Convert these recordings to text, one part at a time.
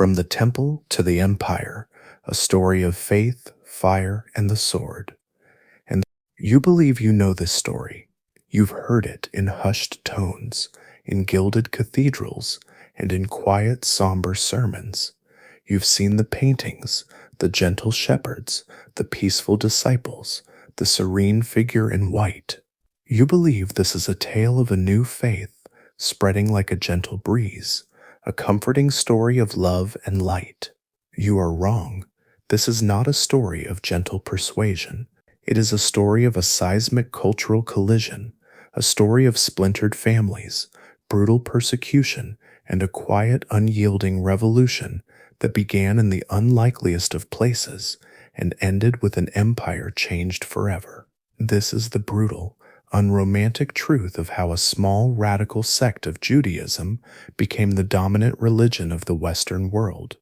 From the temple to the empire, a story of faith, fire, and the sword. And you believe you know this story. You've heard it in hushed tones, in gilded cathedrals, and in quiet, somber sermons. You've seen the paintings, the gentle shepherds, the peaceful disciples, the serene figure in white. You believe this is a tale of a new faith, spreading like a gentle breeze, a comforting story of love and light. You are wrong. This is not a story of gentle persuasion. It is a story of a seismic cultural collision, a story of splintered families, brutal persecution, and a quiet, unyielding revolution that began in the unlikeliest of places and ended with an empire changed forever. This is the brutal, unromantic truth of how a small radical sect of Judaism became the dominant religion of the Western world.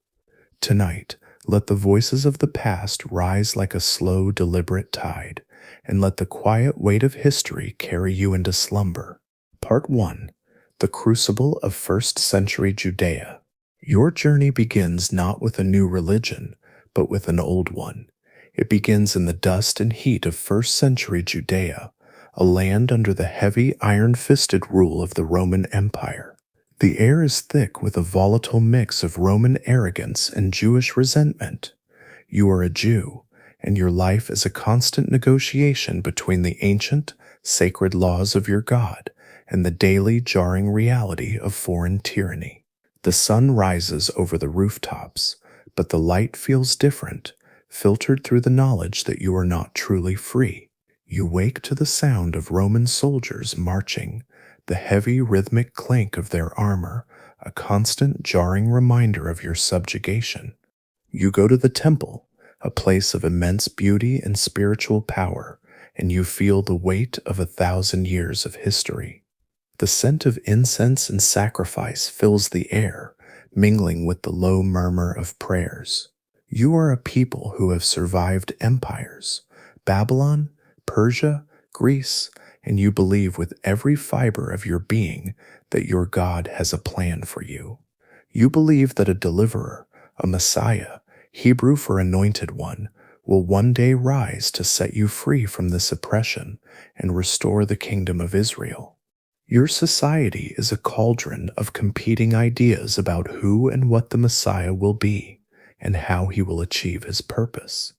Tonight, let the voices of the past rise like a slow, deliberate tide, and let the quiet weight of history carry you into slumber. Part 1. The Crucible of First Century Judea. Your journey begins not with a new religion, but with an old one. It begins in the dust and heat of first century Judea, a land under the heavy, iron-fisted rule of the Roman Empire. The air is thick with a volatile mix of Roman arrogance and Jewish resentment. You are a Jew, and your life is a constant negotiation between the ancient, sacred laws of your God and the daily, jarring reality of foreign tyranny. The sun rises over the rooftops, but the light feels different, filtered through the knowledge that you are not truly free. You wake to the sound of Roman soldiers marching, the heavy rhythmic clank of their armor, a constant jarring reminder of your subjugation. You go to the temple, a place of immense beauty and spiritual power, and you feel the weight of 1,000 years of history. The scent of incense and sacrifice fills the air, mingling with the low murmur of prayers. You are a people who have survived empires, Babylon, Persia, Greece, and you believe with every fiber of your being that your God has a plan for you. You believe that a deliverer, a Messiah, Hebrew for anointed one, will one day rise to set you free from this oppression and restore the kingdom of Israel. Your society is a cauldron of competing ideas about who and what the Messiah will be and how he will achieve his purpose.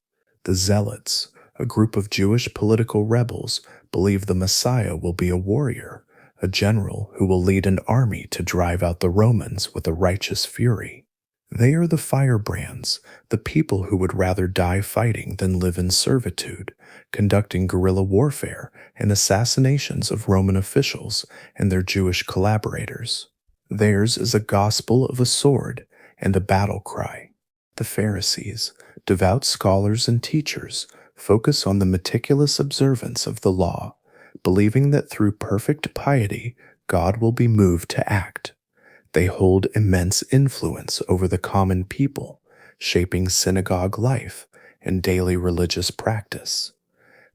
The Zealots, a group of Jewish political rebels, believe the Messiah will be a warrior, a general who will lead an army to drive out the Romans with a righteous fury. They are the firebrands, the people who would rather die fighting than live in servitude, conducting guerrilla warfare and assassinations of Roman officials and their Jewish collaborators. Theirs is a gospel of a sword and a battle cry. The Pharisees, devout scholars and teachers, focus on the meticulous observance of the law, believing that through perfect piety, God will be moved to act. They hold immense influence over the common people, shaping synagogue life and daily religious practice.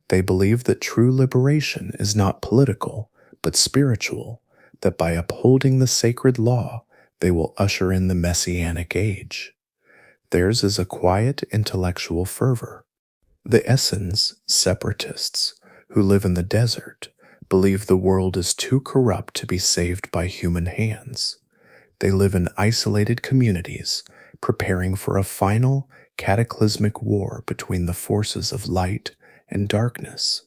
They believe that true liberation is not political, but spiritual, that by upholding the sacred law, they will usher in the Messianic age. Theirs is a quiet intellectual fervor. The Essenes, separatists, who live in the desert, believe the world is too corrupt to be saved by human hands. They live in isolated communities, preparing for a final, cataclysmic war between the forces of light and darkness.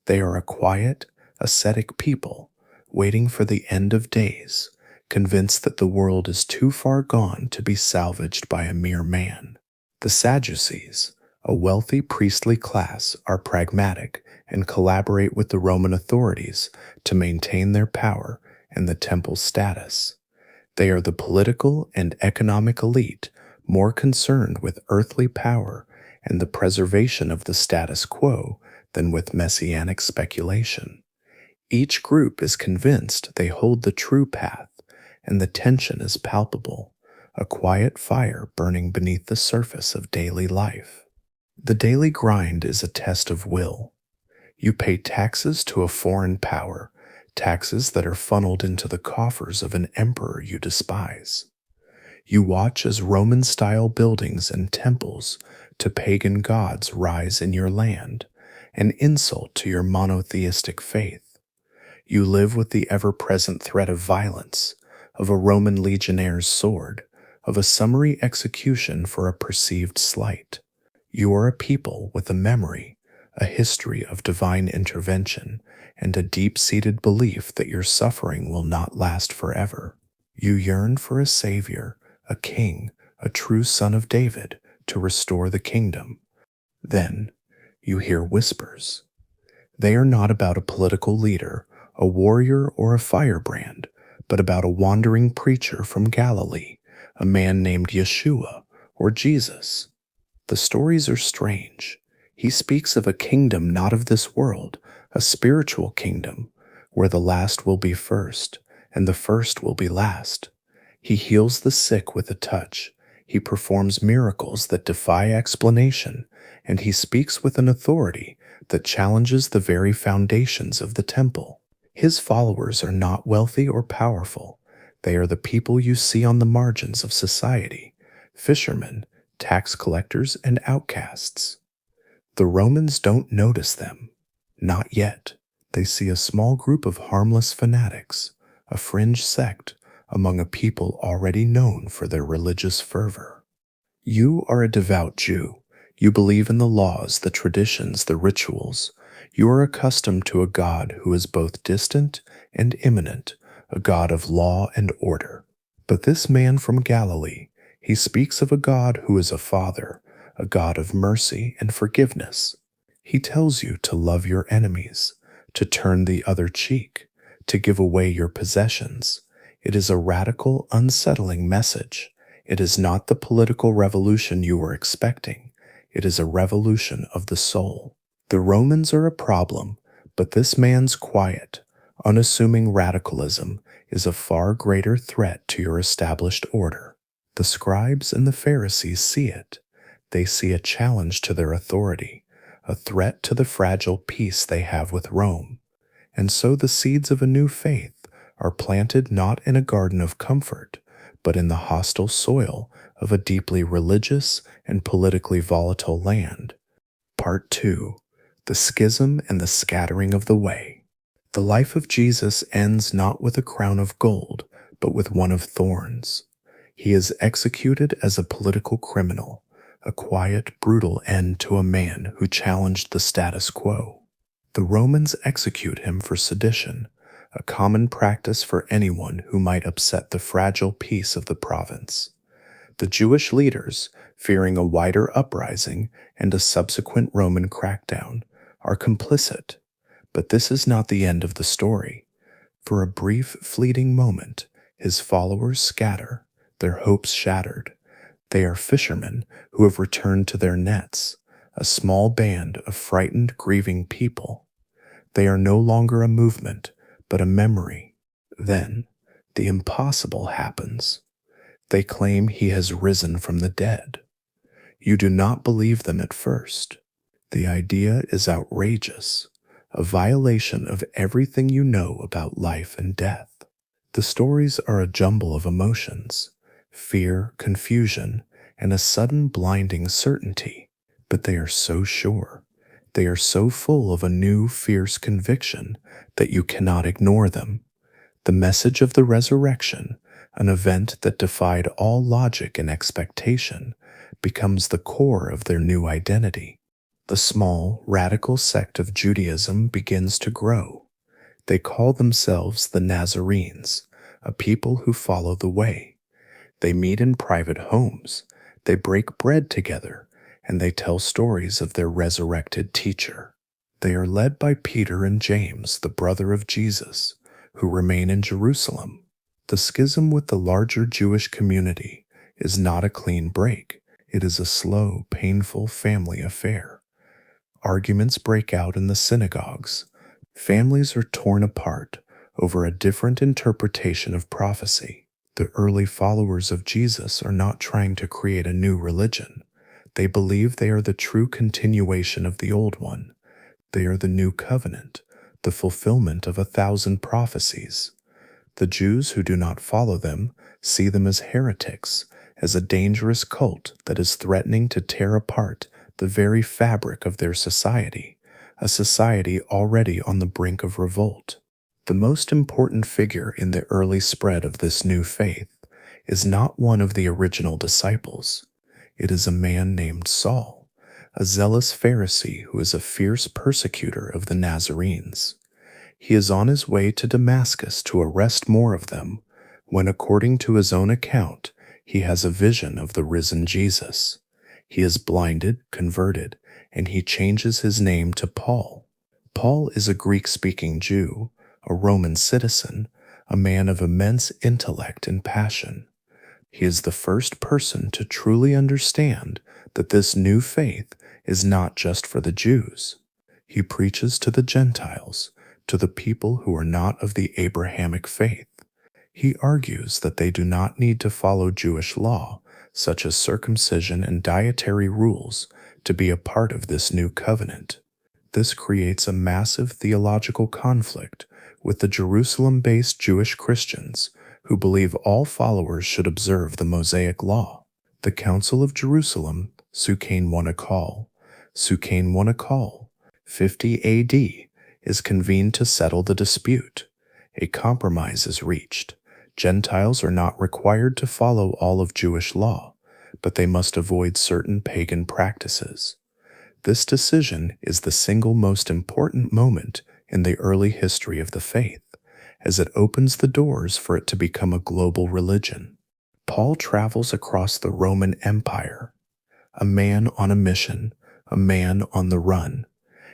They are a quiet, ascetic people, waiting for the end of days, convinced that the world is too far gone to be salvaged by a mere man. The Sadducees, a wealthy priestly class, are pragmatic and collaborate with the Roman authorities to maintain their power and the temple's status. They are the political and economic elite, more concerned with earthly power and the preservation of the status quo than with messianic speculation. Each group is convinced they hold the true path, and the tension is palpable, a quiet fire burning beneath the surface of daily life. The daily grind is a test of will. You pay taxes to a foreign power, taxes that are funneled into the coffers of an emperor you despise. You watch as Roman-style buildings and temples to pagan gods rise in your land, an insult to your monotheistic faith. You live with the ever-present threat of violence, of a Roman legionnaire's sword, of a summary execution for a perceived slight. You are a people with a memory, a history of divine intervention, and a deep-seated belief that your suffering will not last forever. You yearn for a savior, a king, a true son of David, to restore the kingdom. Then you hear whispers. They are not about a political leader, a warrior, or a firebrand, but about a wandering preacher from Galilee, a man named Yeshua, or Jesus. The stories are strange. He speaks of a kingdom not of this world, a spiritual kingdom, where the last will be first, and the first will be last. He heals the sick with a touch. He performs miracles that defy explanation, and he speaks with an authority that challenges the very foundations of the temple. His followers are not wealthy or powerful. They are the people you see on the margins of society, fishermen, tax collectors, and outcasts. The Romans don't notice them. Not yet. They see a small group of harmless fanatics, a fringe sect among a people already known for their religious fervor. You are a devout Jew. You believe in the laws, the traditions, the rituals. You are accustomed to a God who is both distant and immanent, a God of law and order. But this man from Galilee, he speaks of a God who is a father, a God of mercy and forgiveness. He tells you to love your enemies, to turn the other cheek, to give away your possessions. It is a radical, unsettling message. It is not the political revolution you were expecting. It is a revolution of the soul. The Romans are a problem, but this man's quiet, unassuming radicalism is a far greater threat to your established order. The scribes and the Pharisees see it. They see a challenge to their authority, a threat to the fragile peace they have with Rome. And so the seeds of a new faith are planted not in a garden of comfort, but in the hostile soil of a deeply religious and politically volatile land. Part 2. The Schism and the Scattering of the Way. The life of Jesus ends not with a crown of gold, but with one of thorns. He is executed as a political criminal, a quiet, brutal end to a man who challenged the status quo. The Romans execute him for sedition, a common practice for anyone who might upset the fragile peace of the province. The Jewish leaders, fearing a wider uprising and a subsequent Roman crackdown, are complicit. But this is not the end of the story. For a brief, fleeting moment, his followers scatter, their hopes shattered. They are fishermen who have returned to their nets, a small band of frightened, grieving people. They are no longer a movement, but a memory. Then, the impossible happens. They claim he has risen from the dead. You do not believe them at first. The idea is outrageous, a violation of everything you know about life and death. The stories are a jumble of emotions, fear, confusion, and a sudden blinding certainty, but they are so sure. They are so full of a new, fierce conviction that you cannot ignore them. The message of the resurrection, an event that defied all logic and expectation, becomes the core of their new identity. The small, radical sect of Judaism begins to grow. They call themselves the Nazarenes, a people who follow the way. They meet in private homes, they break bread together, and they tell stories of their resurrected teacher. They are led by Peter and James, the brother of Jesus, who remain in Jerusalem. The schism with the larger Jewish community is not a clean break. It is a slow, painful family affair. Arguments break out in the synagogues. Families are torn apart over a different interpretation of prophecy. The early followers of Jesus are not trying to create a new religion. They believe they are the true continuation of the old one. They are the new covenant, the fulfillment of 1,000 prophecies. The Jews who do not follow them see them as heretics, as a dangerous cult that is threatening to tear apart the very fabric of their society, a society already on the brink of revolt. The most important figure in the early spread of this new faith is not one of the original disciples. It is a man named Saul, a zealous Pharisee who is a fierce persecutor of the Nazarenes. He is on his way to Damascus to arrest more of them, when, according to his own account, he has a vision of the risen Jesus. He is blinded, converted, and he changes his name to Paul. Paul is a Greek-speaking Jew, a Roman citizen, a man of immense intellect and passion. He is the first person to truly understand that this new faith is not just for the Jews. He preaches to the Gentiles, to the people who are not of the Abrahamic faith. He argues that they do not need to follow Jewish law, such as circumcision and dietary rules, to be a part of this new covenant. This creates a massive theological conflict with the Jerusalem-based Jewish Christians who believe all followers should observe the Mosaic law. The Council of Jerusalem, Sukkot 50 AD, is convened to settle the dispute. A compromise is reached. Gentiles are not required to follow all of Jewish law, but they must avoid certain pagan practices. This decision is the single most important moment in the early history of the faith, as it opens the doors for it to become a global religion. Paul travels across the Roman Empire, a man on a mission, a man on the run.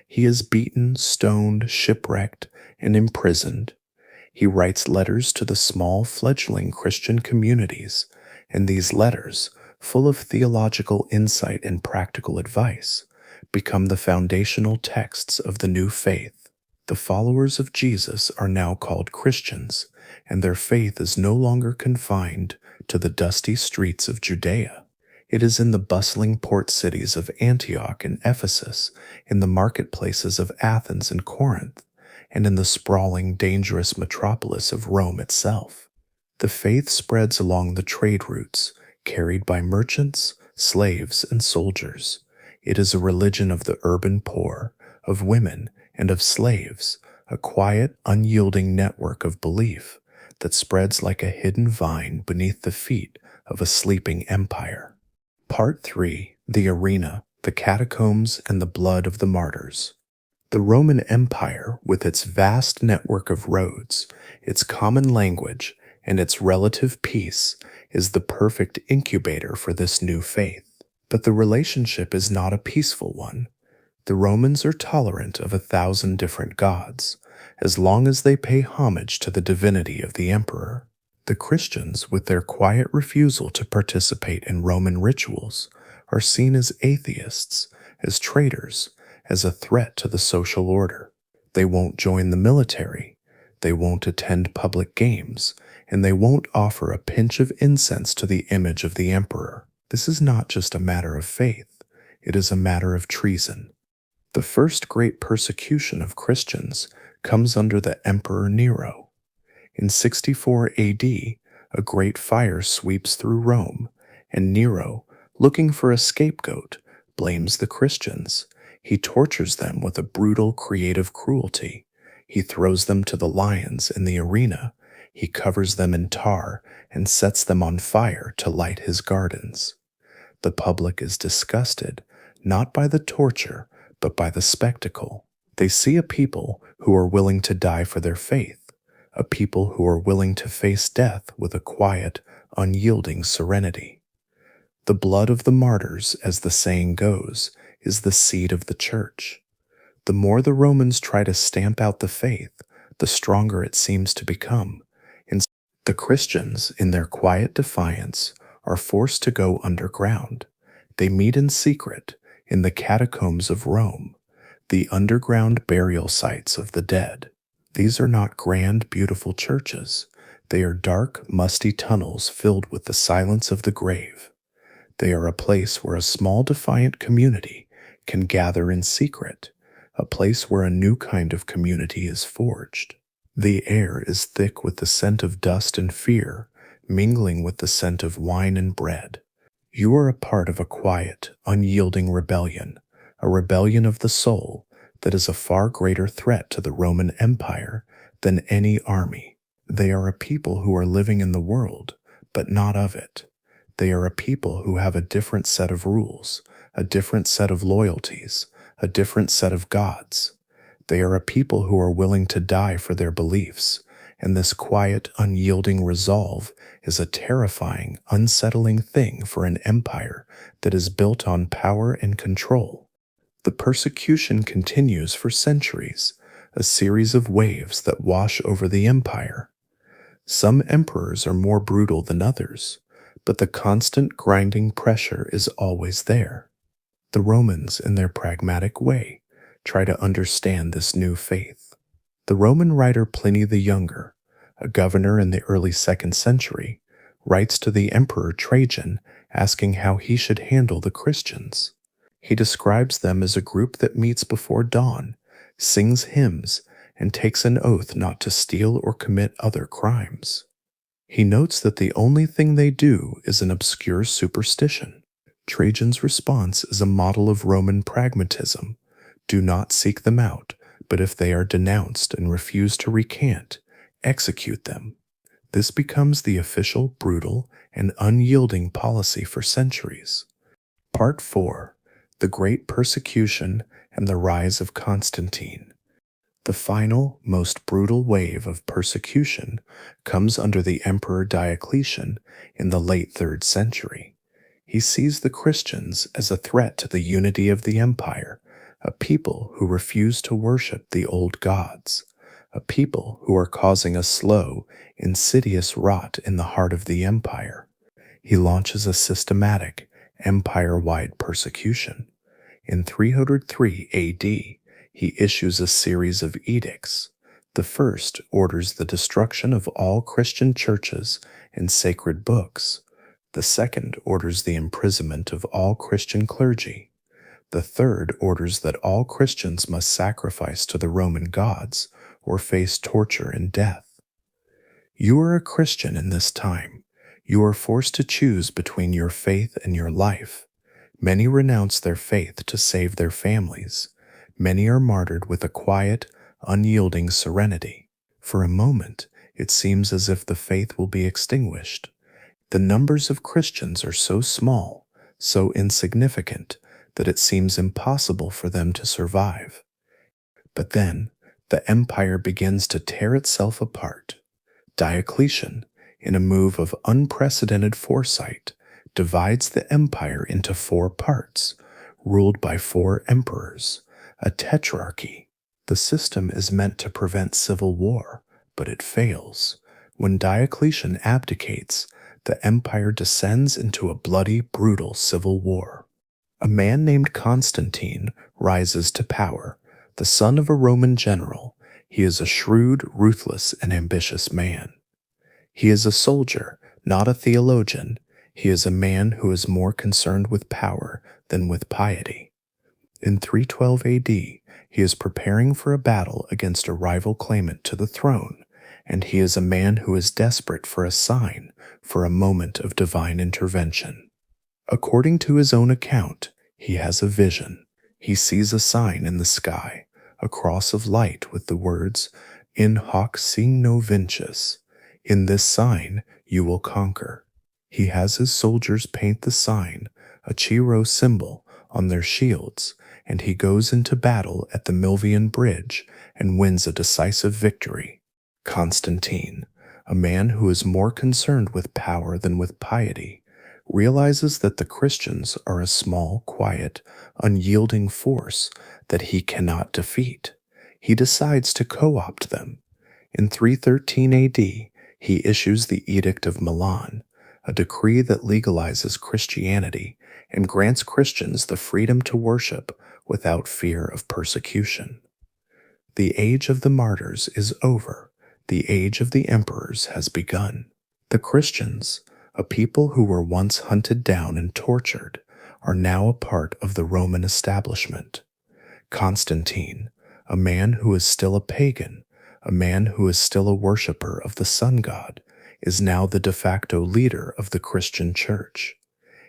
He is beaten, stoned, shipwrecked, and imprisoned. He writes letters to the small fledgling Christian communities, and these letters, full of theological insight and practical advice, become the foundational texts of the new faith. The followers of Jesus are now called Christians, and their faith is no longer confined to the dusty streets of Judea. It is in the bustling port cities of Antioch and Ephesus, in the marketplaces of Athens and Corinth, and in the sprawling, dangerous metropolis of Rome itself. The faith spreads along the trade routes, carried by merchants, slaves, and soldiers. It is a religion of the urban poor, of women, and of slaves, a quiet, unyielding network of belief that spreads like a hidden vine beneath the feet of a sleeping empire. Part 3. The Arena, the Catacombs, and the Blood of the Martyrs. The Roman Empire, with its vast network of roads, its common language, and its relative peace, is the perfect incubator for this new faith. But the relationship is not a peaceful one. The Romans are tolerant of 1,000 different gods, as long as they pay homage to the divinity of the emperor. The Christians, with their quiet refusal to participate in Roman rituals, are seen as atheists, as traitors, as a threat to the social order. They won't join the military, they won't attend public games, and they won't offer a pinch of incense to the image of the emperor. This is not just a matter of faith, it is a matter of treason. The first great persecution of Christians comes under the Emperor Nero. In 64 AD, a great fire sweeps through Rome, and Nero, looking for a scapegoat, blames the Christians. He tortures them with a brutal, creative cruelty. He throws them to the lions in the arena. He covers them in tar and sets them on fire to light his gardens. The public is disgusted, not by the torture, but by the spectacle. They see a people who are willing to die for their faith, a people who are willing to face death with a quiet, unyielding serenity. The blood of the martyrs, as the saying goes, is the seed of the church. The more the Romans try to stamp out the faith, the stronger it seems to become. The Christians, in their quiet defiance, are forced to go underground. They meet in secret in the catacombs of Rome, the underground burial sites of the dead. These are not grand, beautiful churches. They are dark, musty tunnels filled with the silence of the grave. They are a place where a small, defiant community can gather in secret, a place where a new kind of community is forged. The air is thick with the scent of dust and fear, mingling with the scent of wine and bread. You are a part of a quiet, unyielding rebellion, a rebellion of the soul that is a far greater threat to the Roman Empire than any army. They are a people who are living in the world, but not of it. They are a people who have a different set of rules, a different set of loyalties, a different set of gods. They are a people who are willing to die for their beliefs, and this quiet, unyielding resolve is a terrifying, unsettling thing for an empire that is built on power and control. The persecution continues for centuries, a series of waves that wash over the empire. Some emperors are more brutal than others, but the constant grinding pressure is always there. The Romans, in their pragmatic way, try to understand this new faith. The Roman writer Pliny the Younger, a governor in the early 2nd century, writes to the Emperor Trajan asking how he should handle the Christians. He describes them as a group that meets before dawn, sings hymns, and takes an oath not to steal or commit other crimes. He notes that the only thing they do is an obscure superstition. Trajan's response is a model of Roman pragmatism. Do not seek them out, but if they are denounced and refuse to recant, execute them. This becomes the official, brutal, and unyielding policy for centuries. Part 4. The Great Persecution and the Rise of Constantine. The final, most brutal wave of persecution comes under the Emperor Diocletian in the late 3rd century. He sees the Christians as a threat to the unity of the empire, a people who refuse to worship the old gods, a people who are causing a slow, insidious rot in the heart of the empire. He launches a systematic, empire-wide persecution. In 303 AD, he issues a series of edicts. The first orders the destruction of all Christian churches and sacred books. The second orders the imprisonment of all Christian clergy. The third orders that all Christians must sacrifice to the Roman gods or face torture and death. You are a Christian in this time. You are forced to choose between your faith and your life. Many renounce their faith to save their families. Many are martyred with a quiet, unyielding serenity. For a moment, it seems as if the faith will be extinguished. The numbers of Christians are so small, so insignificant, that it seems impossible for them to survive. But then, the empire begins to tear itself apart. Diocletian, in a move of unprecedented foresight, divides the empire into 4 parts, ruled by 4 emperors, a tetrarchy. The system is meant to prevent civil war, but it fails. When Diocletian abdicates, the empire descends into a bloody, brutal civil war. A man named Constantine rises to power, the son of a Roman general. He is a shrewd, ruthless, and ambitious man. He is a soldier, not a theologian. He is a man who is more concerned with power than with piety. In 312 AD, he is preparing for a battle against a rival claimant to the throne, and he is a man who is desperate for a sign, for a moment of divine intervention. According to his own account, he has a vision. He sees a sign in the sky, a cross of light with the words, "In hoc signo vinces." In this sign you will conquer. He has his soldiers paint the sign, a Chi-Rho symbol, on their shields, and he goes into battle at the Milvian Bridge and wins a decisive victory. Constantine, a man who is more concerned with power than with piety, realizes that the Christians are a small, quiet, unyielding force that he cannot defeat. He decides to co-opt them. In 313 AD, he issues the Edict of Milan, a decree that legalizes Christianity and grants Christians the freedom to worship without fear of persecution. The age of the martyrs is over. The age of the emperors has begun. The Christians, a people who were once hunted down and tortured, are now a part of the Roman establishment. Constantine, a man who is still a pagan, a man who is still a worshipper of the sun god, is now the de facto leader of the Christian Church.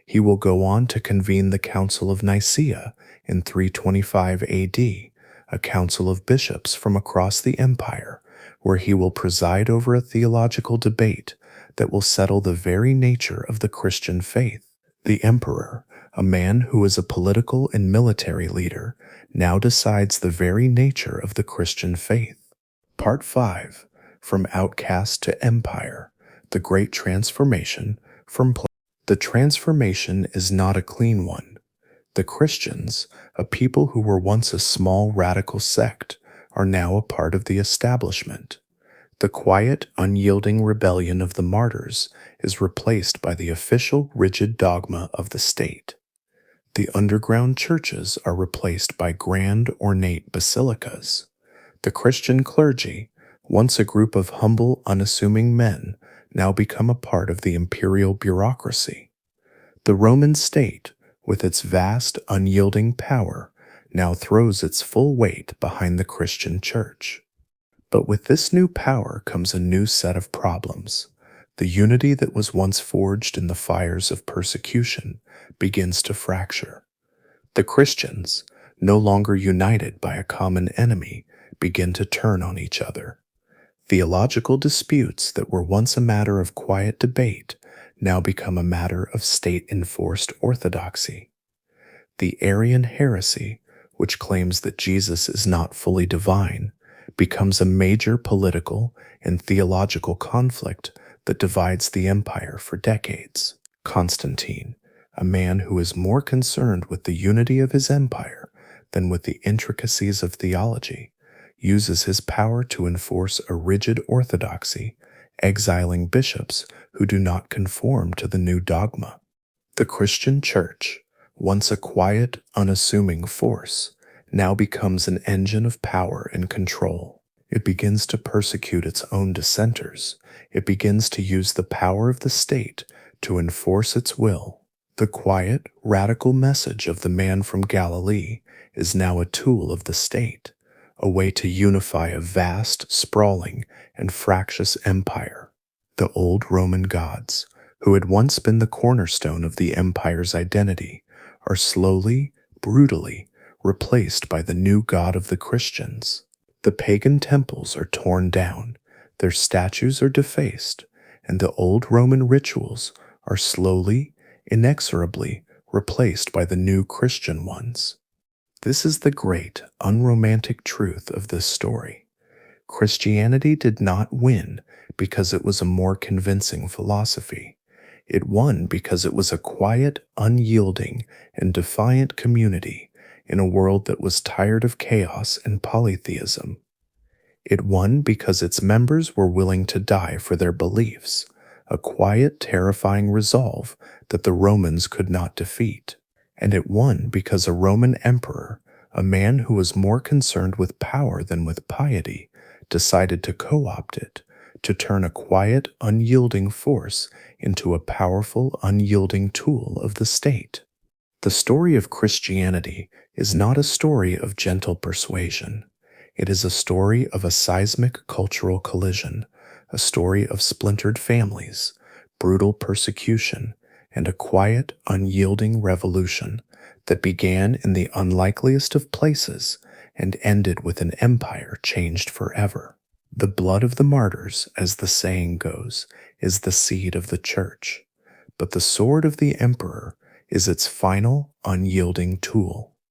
He will go on to convene the Council of Nicaea in 325 AD, a council of bishops from across the empire, where he will preside over a theological debate that will settle the very nature of the Christian faith. The emperor, a man who is a political and military leader, now decides the very nature of the Christian faith. Part 5. From Outcast to Empire, the Great Transformation from The transformation is not a clean one. The Christians, a people who were once a small radical sect, are now a part of the establishment. The quiet, unyielding rebellion of the martyrs is replaced by the official, rigid dogma of the state. The underground churches are replaced by grand, ornate basilicas. The Christian clergy, once a group of humble, unassuming men, now become a part of the imperial bureaucracy. The Roman state, with its vast, unyielding power, now throws its full weight behind the Christian church. But with this new power comes a new set of problems. The unity that was once forged in the fires of persecution begins to fracture. The Christians, no longer united by a common enemy, begin to turn on each other. Theological disputes that were once a matter of quiet debate now become a matter of state-enforced orthodoxy. The Arian heresy, which claims that Jesus is not fully divine, becomes a major political and theological conflict that divides the empire for decades. Constantine, a man who is more concerned with the unity of his empire than with the intricacies of theology, uses his power to enforce a rigid orthodoxy, exiling bishops who do not conform to the new dogma. The Christian Church, once a quiet, unassuming force, now becomes an engine of power and control. It begins to persecute its own dissenters. It begins to use the power of the state to enforce its will. The quiet, radical message of the man from Galilee is now a tool of the state, a way to unify a vast, sprawling, and fractious empire. The old Roman gods, who had once been the cornerstone of the empire's identity, are slowly, brutally replaced by the new God of the Christians. The pagan temples are torn down, their statues are defaced, and the old Roman rituals are slowly, inexorably replaced by the new Christian ones. This is the great, unromantic truth of this story. Christianity did not win because it was a more convincing philosophy. It won because it was a quiet, unyielding, and defiant community in a world that was tired of chaos and polytheism. It won because its members were willing to die for their beliefs, a quiet, terrifying resolve that the Romans could not defeat. And it won because a Roman emperor, a man who was more concerned with power than with piety, decided to co-opt it, to turn a quiet, unyielding force into a powerful, unyielding tool of the state. The story of Christianity is not a story of gentle persuasion. It is a story of a seismic cultural collision, a story of splintered families, brutal persecution, and a quiet, unyielding revolution that began in the unlikeliest of places and ended with an empire changed forever. The blood of the martyrs, as the saying goes, is the seed of the church, but the sword of the emperor is its final, unyielding tool.